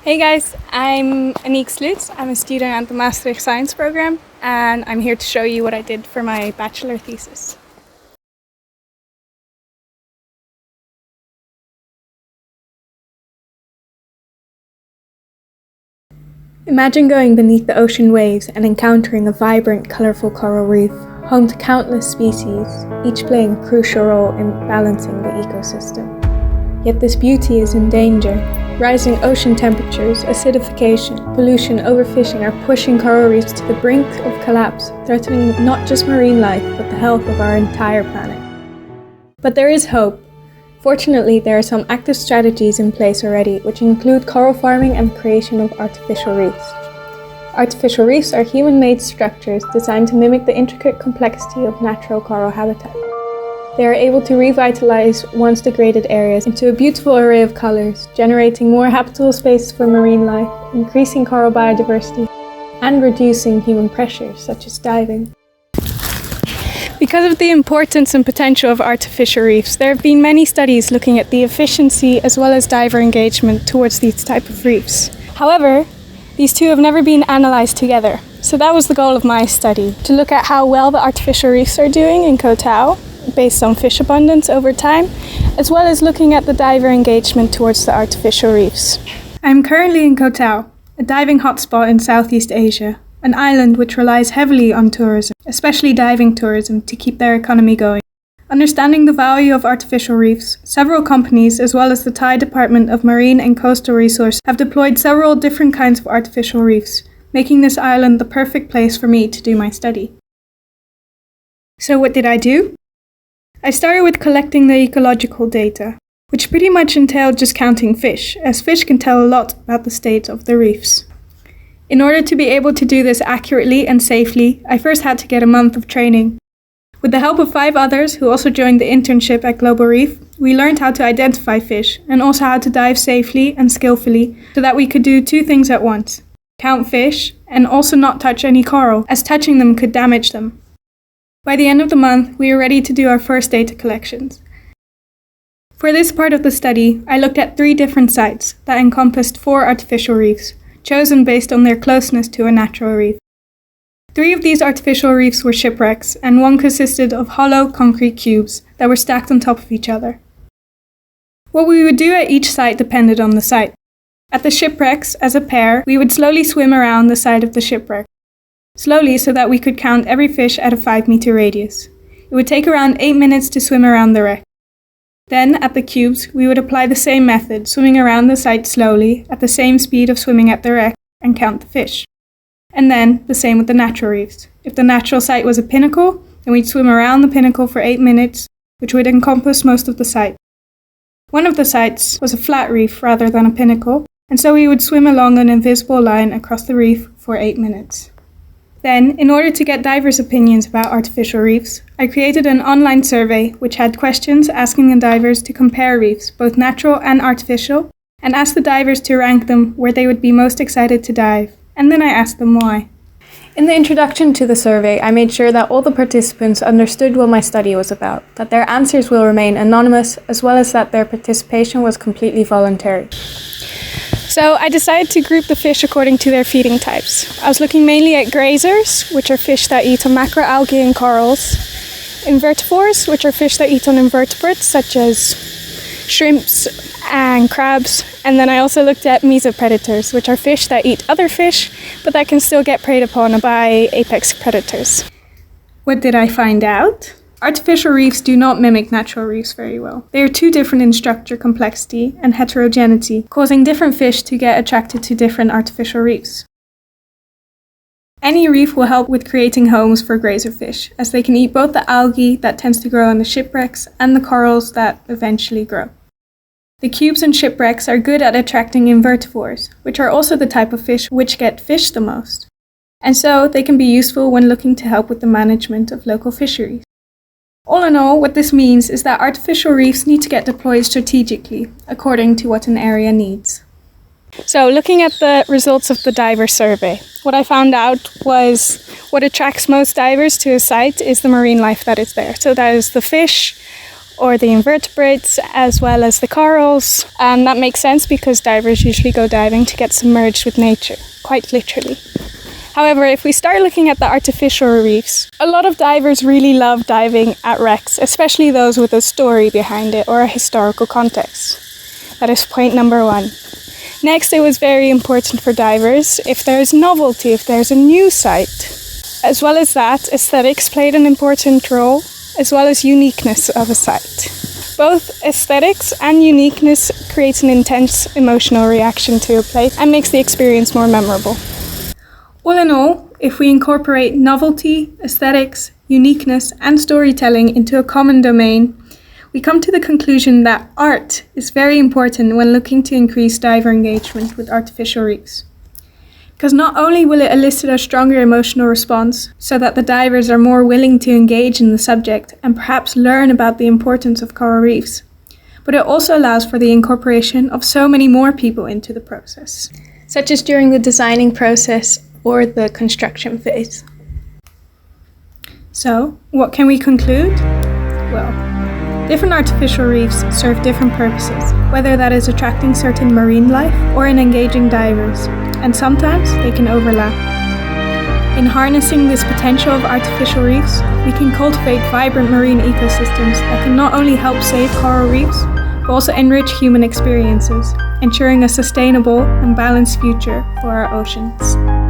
Hey guys, I'm Aniek Sluts. I'm a student at the Maastricht Science program, and I'm here to show you what I did for my Bachelor thesis. Imagine going beneath the ocean waves and encountering a vibrant, colourful coral reef, home to countless species, each playing a crucial role in balancing the ecosystem. Yet this beauty is in danger. Rising ocean temperatures, acidification, pollution, overfishing are pushing coral reefs to the brink of collapse, threatening not just marine life, but the health of our entire planet. But there is hope. Fortunately, there are some active strategies in place already, which include coral farming and creation of artificial reefs. Artificial reefs are human-made structures designed to mimic the intricate complexity of natural coral habitat. They are able to revitalize once degraded areas into a beautiful array of colors, generating more habitable spaces for marine life, increasing coral biodiversity, and reducing human pressures such as diving. Because of the importance and potential of artificial reefs, there have been many studies looking at the efficiency as well as diver engagement towards these type of reefs. However, these two have never been analysed together. So that was the goal of my study, to look at how well the artificial reefs are doing in Koh Tao, based on fish abundance over time, as well as looking at the diver engagement towards the artificial reefs. I'm currently in Koh Tao, a diving hotspot in Southeast Asia, an island which relies heavily on tourism, especially diving tourism, to keep their economy going. Understanding the value of artificial reefs, several companies, as well as the Thai Department of Marine and Coastal Resources, have deployed several different kinds of artificial reefs, making this island the perfect place for me to do my study. So what did I do? I started with collecting the ecological data, which pretty much entailed just counting fish, as fish can tell a lot about the state of the reefs. In order to be able to do this accurately and safely, I first had to get a month of training. With the help of 5 others who also joined the internship at Global Reef, we learned how to identify fish and also how to dive safely and skillfully so that we could do 2 things at once: count fish and also not touch any coral, as touching them could damage them. By the end of the month, we were ready to do our first data collections. For this part of the study, I looked at 3 different sites that encompassed 4 artificial reefs, chosen based on their closeness to a natural reef. 3 of these artificial reefs were shipwrecks, and 1 consisted of hollow concrete cubes that were stacked on top of each other. What we would do at each site depended on the site. At the shipwrecks, as a pair, we would slowly swim around the side of the shipwreck. Slowly so that we could count every fish at a 5-meter radius. It would take around 8 minutes to swim around the wreck. Then, at the cubes, we would apply the same method, swimming around the site slowly, at the same speed of swimming at the wreck, and count the fish. And then, the same with the natural reefs. If the natural site was a pinnacle, then we'd swim around the pinnacle for 8 minutes, which would encompass most of the site. One of the sites was a flat reef rather than a pinnacle, and so we would swim along an invisible line across the reef for 8 minutes. Then, in order to get divers' opinions about artificial reefs, I created an online survey which had questions asking the divers to compare reefs, both natural and artificial, and asked the divers to rank them where they would be most excited to dive. And then I asked them why. In the introduction to the survey, I made sure that all the participants understood what my study was about, that their answers will remain anonymous, as well as that their participation was completely voluntary. So I decided to group the fish according to their feeding types. I was looking mainly at grazers, which are fish that eat on macroalgae and corals, invertebrores, which are fish that eat on invertebrates such as shrimps and crabs, and then I also looked at mesopredators, which are fish that eat other fish, but that can still get preyed upon by apex predators. What did I find out? Artificial reefs do not mimic natural reefs very well. They are too different in structure, complexity, and heterogeneity, causing different fish to get attracted to different artificial reefs. Any reef will help with creating homes for grazer fish, as they can eat both the algae that tends to grow on the shipwrecks and the corals that eventually grow. The cubes and shipwrecks are good at attracting invertebrores, which are also the type of fish which get fished the most. And so they can be useful when looking to help with the management of local fisheries. All in all, what this means is that artificial reefs need to get deployed strategically, according to what an area needs. So, looking at the results of the diver survey, what I found out was what attracts most divers to a site is the marine life that is there. So that is the fish, or the invertebrates, as well as the corals. And that makes sense because divers usually go diving to get submerged with nature, quite literally. However, if we start looking at the artificial reefs, a lot of divers really love diving at wrecks, especially those with a story behind it or a historical context. That is point number one. Next, it was very important for divers if there's novelty, if there's a new sight. As well as that, aesthetics played an important role, as well as uniqueness of a site. Both aesthetics and uniqueness creates an intense emotional reaction to a place and makes the experience more memorable. All in all, if we incorporate novelty, aesthetics, uniqueness, and storytelling into a common domain, we come to the conclusion that art is very important when looking to increase diver engagement with artificial reefs. Because not only will it elicit a stronger emotional response, so that the divers are more willing to engage in the subject and perhaps learn about the importance of coral reefs, but it also allows for the incorporation of so many more people into the process, such as during the designing process or the construction phase. So, what can we conclude? Well, different artificial reefs serve different purposes, whether that is attracting certain marine life or in engaging divers, and sometimes they can overlap. In harnessing this potential of artificial reefs, we can cultivate vibrant marine ecosystems that can not only help save coral reefs, but also enrich human experiences, ensuring a sustainable and balanced future for our oceans.